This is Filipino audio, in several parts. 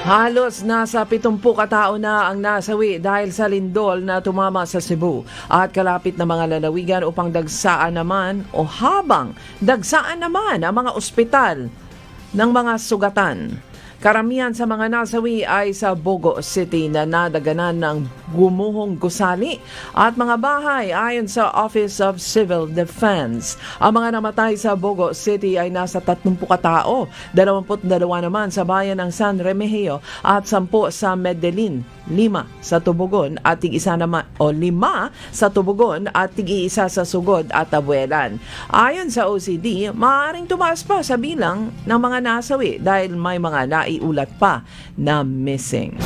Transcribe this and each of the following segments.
Halos nasa 70 katao na ang nasawi dahil sa lindol na tumama sa Cebu at kalapit na mga lalawigan upang dagsaan naman o habang dagsaan naman ang mga ospital ng mga sugatan. Karamihan sa mga nasawi ay sa Bogo City na nadaganan ng gumuhong gusali at mga bahay ayon sa Office of Civil Defense. Ang mga namatay sa Bogo City ay nasa 30 katao, 22 naman sa bayan ng San Remigio at 10 sa Medellin, 5 sa Tubugon at tig-isa naman o 5 sa Tubugon at tig-isa sa Sugod at Abuelan. Ayon sa OCD, maaaring tumaas pa sa bilang ng mga nasawi dahil may mga naiulat pa na missing.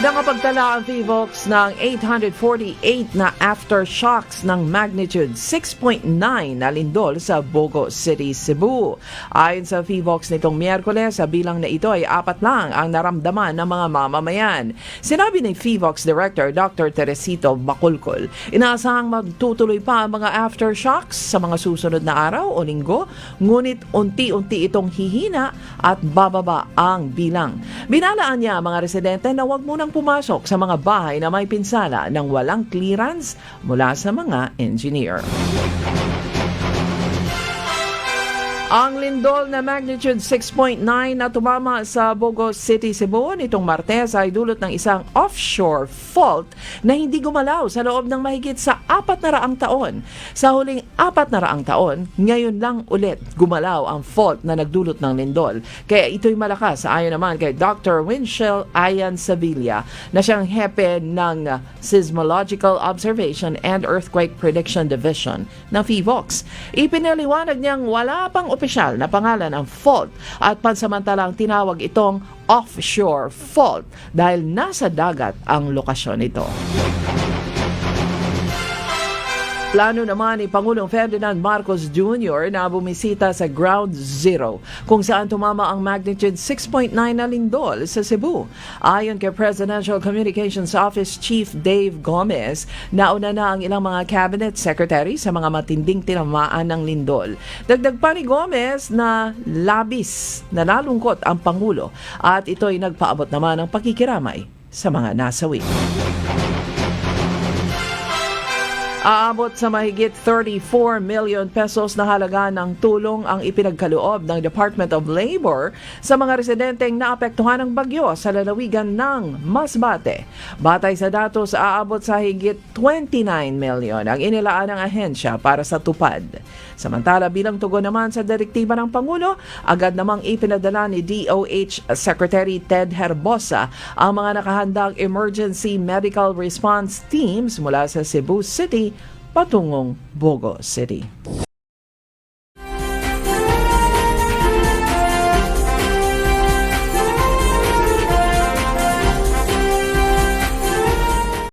Nakapagtala ang PHIVOLCS ng 848 na aftershocks ng magnitude 6.9 na lindol sa Bogo City, Cebu. Ayon sa PHIVOLCS nitong Miyerkules, sa bilang na ito ay 4 lang ang naramdaman ng mga mamamayan. Sinabi ni PHIVOLCS Director Dr. Teresito Bacolcol, inaasahang magtutuloy pa ang mga aftershocks sa mga susunod na araw o linggo, ngunit unti-unti itong hihina at bababa ang bilang. Binalaan niya ang mga residente na huwag munang pumasok sa mga bahay na may pinsala ng walang clearance mula sa mga engineer. Ang lindol na magnitude 6.9 na tumama sa Bogo City, Cebu nitong Martes ay dulot ng isang offshore fault na hindi gumalaw sa loob ng mahigit sa 400 taon. Sa huling 400 taon, ngayon lang ulit gumalaw ang fault na nagdulot ng lindol. Kaya ito'y malakas ayon naman kay Dr. Winchell Ayan Sevilla na siyang hepe ng Seismological Observation and Earthquake Prediction Division ng PHIVOLCS. Ipinaliwanag niyang wala pang opisyal na pangalan ang fault at pansamantalang tinawag itong offshore fault dahil nasa dagat ang lokasyon nito. Plano naman ni Pangulong Ferdinand Marcos Jr. na bumisita sa Ground Zero kung saan tumama ang magnitude 6.9 na lindol sa Cebu. Ayon kay Presidential Communications Office Chief Dave Gomez, nauna na ang ilang mga cabinet secretary sa mga matinding tinamaan ng lindol. Dagdag pa ni Gomez na labis na nalungkot ang Pangulo at ito'y nagpaabot naman ng pakikiramay sa mga nasawi. Aabot sa mahigit 34 million pesos na halaga ng tulong ang ipinagkaloob ng Department of Labor sa mga residenteng naapektuhan ng bagyo sa lalawigan ng Masbate. Batay sa datos, aabot sa higit 29 million ang inilaan ng ahensya para sa tupad. Samantala, bilang tugon naman sa direktiba ng Pangulo, agad namang ipinadala ni DOH Secretary Ted Herbosa ang mga nakahandang emergency medical response teams mula sa Cebu City patungong Bogo City.